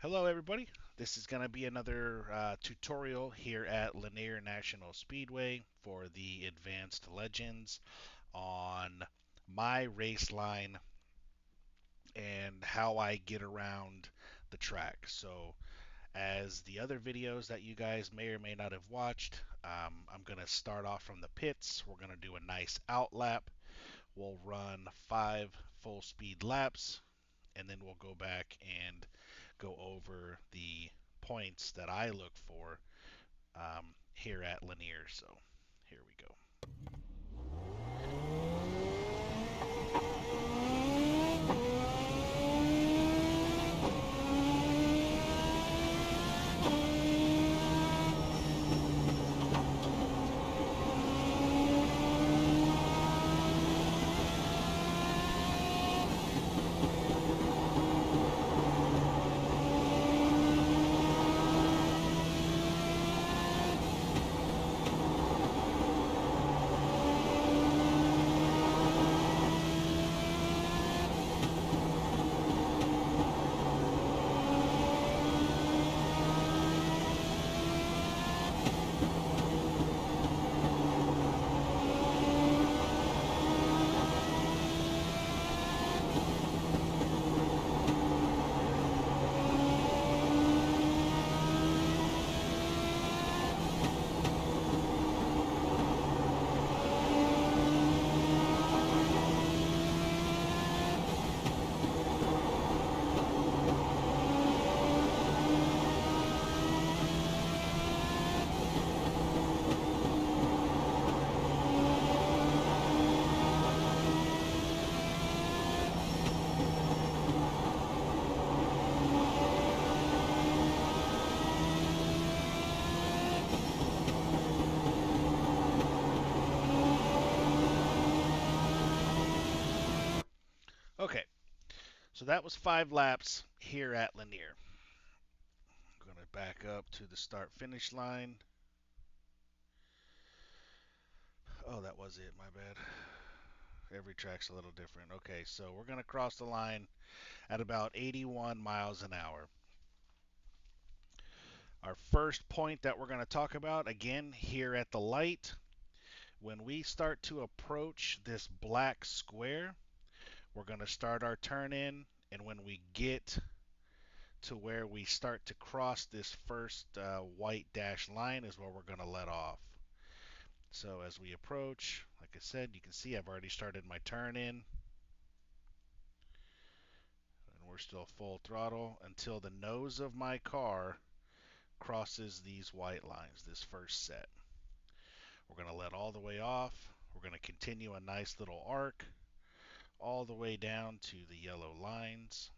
Hello everybody, this is going to be another tutorial here at Lanier National Speedway for the Advanced Legends on my race line and how I get around the track. So as the other videos that you guys may or may not have watched, I'm going to start off from the pits. We're going to do a nice out lap. We'll run 5 full speed laps and then we'll go back and go over the points that I look for here at Lanier. So here we go. Okay, so that was 5 laps here at Lanier. I'm going to back up to the start finish line. Oh, that was it, my bad. Every track's a little different. Okay, so we're going to cross the line at about 81 miles an hour. Our first point that we're going to talk about, again, here at the light, when we start to approach this black square, we're going to start our turn in, and when we get to where we start to cross this first white dashed line is where we're going to let off. So as we approach, like I said, you can see I've already started my turn in, and we're still full throttle until the nose of my car crosses these white lines, this first set. We're going to let all the way off. We're going to continue a nice little arc all the way down to the yellow lines.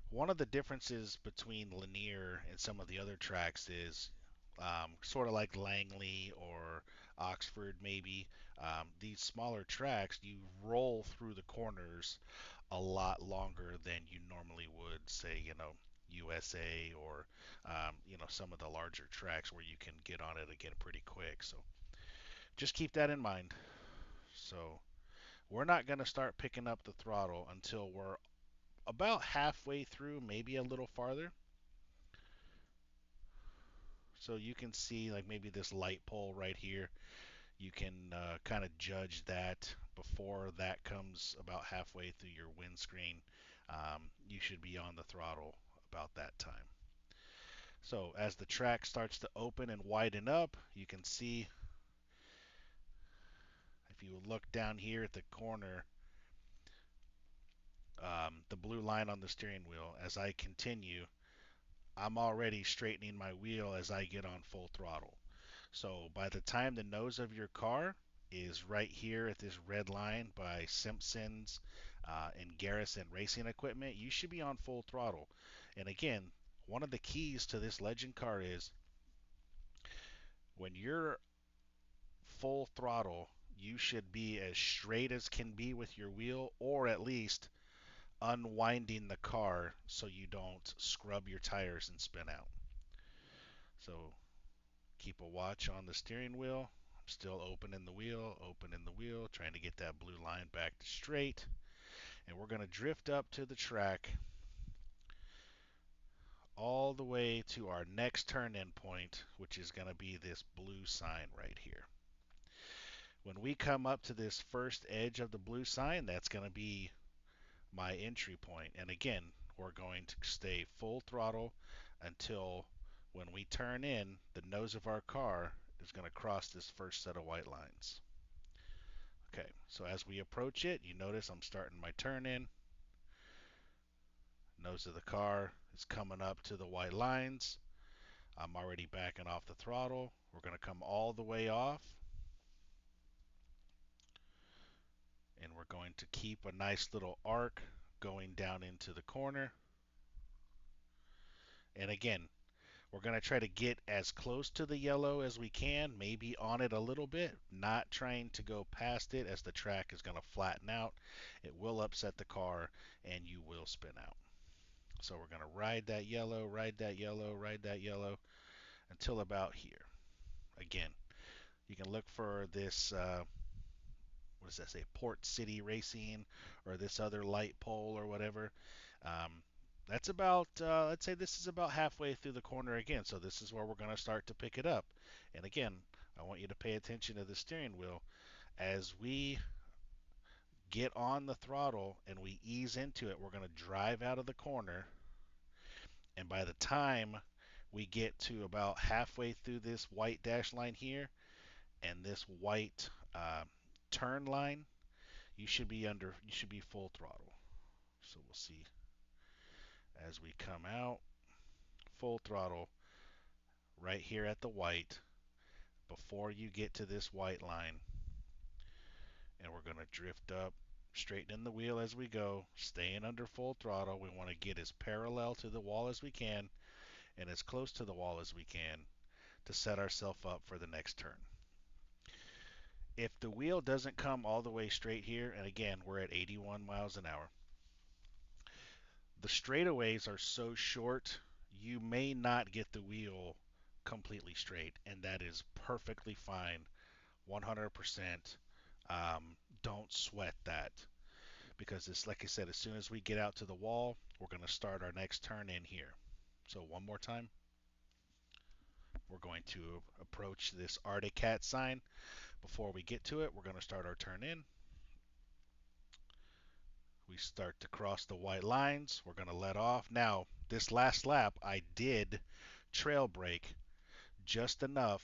One of the differences between Lanier and some of the other tracks is sort of like Langley or Oxford, maybe. These smaller tracks, you roll through the corners a lot longer than you normally would, say, USA or, some of the larger tracks where you can get on it again pretty quick. So just keep that in mind. So we're not going to start picking up the throttle until we're about halfway through, maybe a little farther. So you can see like maybe this light pole right here. You can kind of judge that before that comes about halfway through your windscreen. You should be on the throttle about that time. So as the track starts to open and widen up, you can see if you look down here at the corner, the blue line on the steering wheel, as I continue, I'm already straightening my wheel as I get on full throttle. So by the time the nose of your car is right here at this red line by Simpson's and Garrison Racing Equipment, you should be on full throttle. And again, one of the keys to this legend car is when you're full throttle, you should be as straight as can be with your wheel, or at least unwinding the car so you don't scrub your tires and spin out. So keep a watch on the steering wheel. I'm still opening the wheel, trying to get that blue line back to straight. And we're going to drift up to the track all the way to our next turn in point, which is going to be this blue sign right here. When we come up to this first edge of the blue sign, that's going to be my entry point. And again, we're going to stay full throttle until when we turn in, the nose of our car is going to cross this first set of white lines. Okay, so as we approach it, you notice I'm starting my turn in. Nose of the car is coming up to the white lines. I'm already backing off the throttle. We're going to come all the way off. And we're going to keep a nice little arc going down into the corner. And again, we're going to try to get as close to the yellow as we can, maybe on it a little bit, not trying to go past it as the track is going to flatten out. It will upset the car and you will spin out. So we're going to ride that yellow, ride that yellow, ride that yellow until about here. Again, you can look for this, what does that say, Port City Racing or this other light pole or whatever. Um, that's about, let's say this is about halfway through the corner again. So this is where we're going to start to pick it up. And again, I want you to pay attention to the steering wheel. As we get on the throttle and we ease into it, we're going to drive out of the corner. And by the time we get to about halfway through this white dash line here and this white turn line, you should be full throttle. So we'll see as we come out, full throttle right here at the white before you get to this white line. And we're going to drift up, straightening the wheel as we go, staying under full throttle. We want to get as parallel to the wall as we can and as close to the wall as we can to set ourselves up for the next turn. If the wheel doesn't come all the way straight here, and again, we're at 81 miles an hour, the straightaways are so short, you may not get the wheel completely straight, and that is perfectly fine, 100%. Don't sweat that because it's like I said, as soon as we get out to the wall, we're going to start our next turn in here. So one more time, we're going to approach this Arctic Cat sign. Before we get to it, we're going to start our turn in. We start to cross the white lines. We're going to let off. Now, this last lap, I did trail brake just enough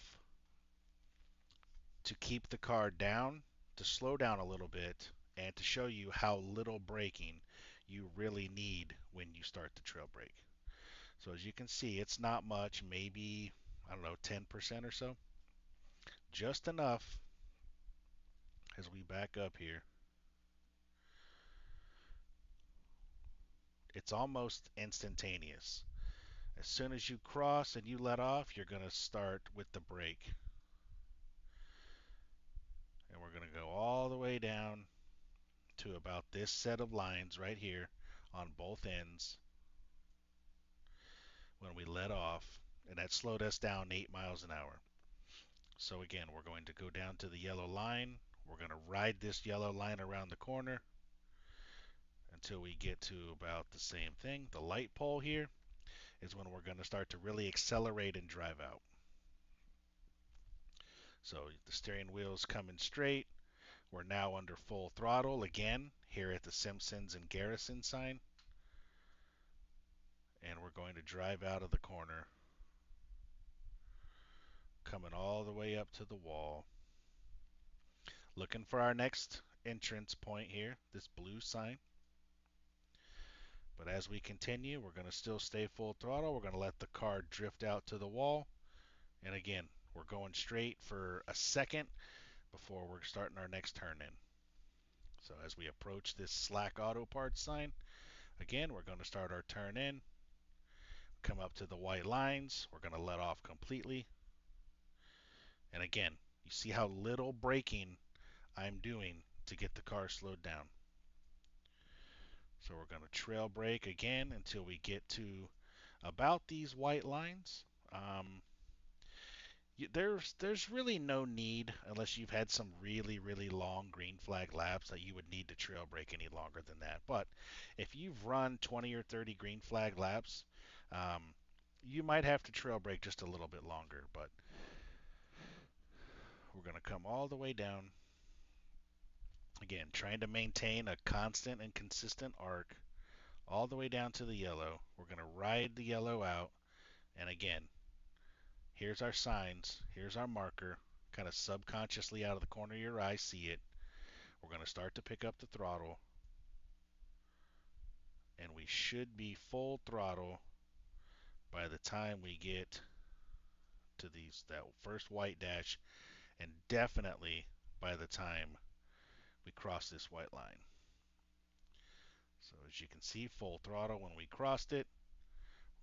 to keep the car down, to slow down a little bit, and to show you how little braking you really need when you start the trail brake. So as you can see, it's not much, maybe, I don't know, 10% or so. Just enough as we back up here. It's almost instantaneous. As soon as you cross and you let off, you're going to start with the brake. And we're going to go all the way down to about this set of lines right here on both ends when we let off. And that slowed us down 8 miles an hour. So again, we're going to go down to the yellow line. We're going to ride this yellow line around the corner until we get to about the same thing. The light pole here is when we're going to start to really accelerate and drive out. So the steering wheel is coming straight. We're now under full throttle again here at the Simpsons and Garrison sign. And we're going to drive out of the corner, coming all the way up to the wall. Looking for our next entrance point here, this blue sign. But as we continue, we're going to still stay full throttle. We're going to let the car drift out to the wall. And again, we're going straight for a second before we're starting our next turn in. So as we approach this Slack Auto Parts sign, again, we're going to start our turn in, come up to the white lines. We're going to let off completely. And again, you see how little braking I'm doing to get the car slowed down. So we're going to trail brake again until we get to about these white lines. there's really no need unless you've had some really long green flag laps that you would need to trail brake any longer than that. But if you've run 20 or 30 green flag laps, um, you might have to trail brake just a little bit longer. But we're gonna come all the way down again, trying to maintain a constant and consistent arc all the way down to the yellow. We're gonna ride the yellow out, and again, here's our signs. Here's our marker. Kind of subconsciously out of the corner of your eye, see it. We're going to start to pick up the throttle, and we should be full throttle by the time we get to that first white dash, and definitely by the time we cross this white line. So as you can see, full throttle when we crossed it.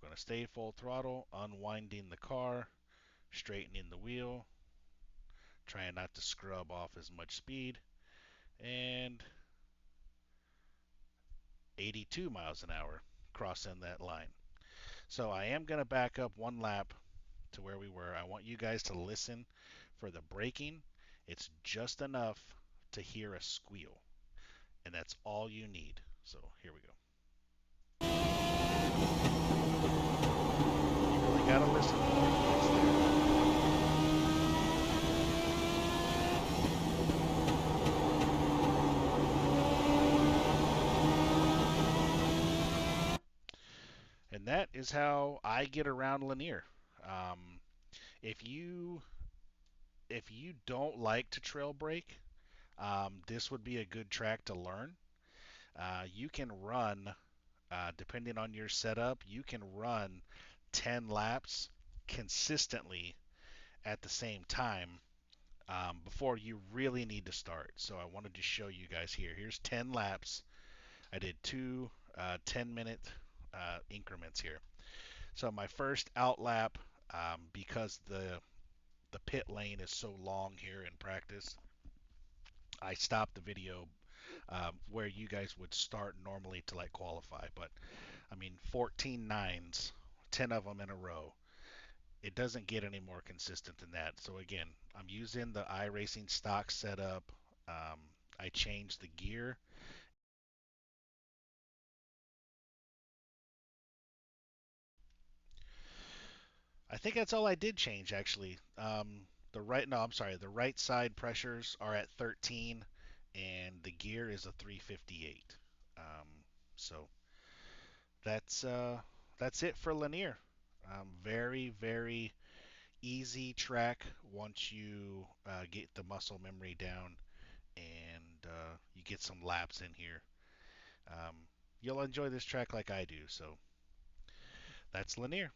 We're going to stay full throttle, unwinding the car, straightening the wheel, trying not to scrub off as much speed, and 82 miles an hour crossing that line. So I am going to back up one lap to where we were. I want you guys to listen for the braking. It's just enough to hear a squeal, and that's all you need. So here we go. You really got to listen for it when it's there. And that is how I get around Lanier. Um, if you if you don't like to trail brake, this would be a good track to learn. You can run, depending on your setup, you can run 10 laps consistently at the same time before you really need to start. So I wanted to show you guys here. Here's 10 laps. I did two 10-minute increments here. So my first out lap, because the pit lane is so long here in practice, I stopped the video where you guys would start normally to like qualify. But I mean, 14 nines, 10 of them in a row. It doesn't get any more consistent than that. So again, I'm using the iRacing stock setup. Um, I changed the gear. I think that's all I did change actually. No, I'm sorry, the right side pressures are at 13, and the gear is a 358. Um, so that's uh, that's it for Lanier. Very easy track once you get the muscle memory down and you get some laps in here. Um, you'll enjoy this track like I do. So that's Lanier.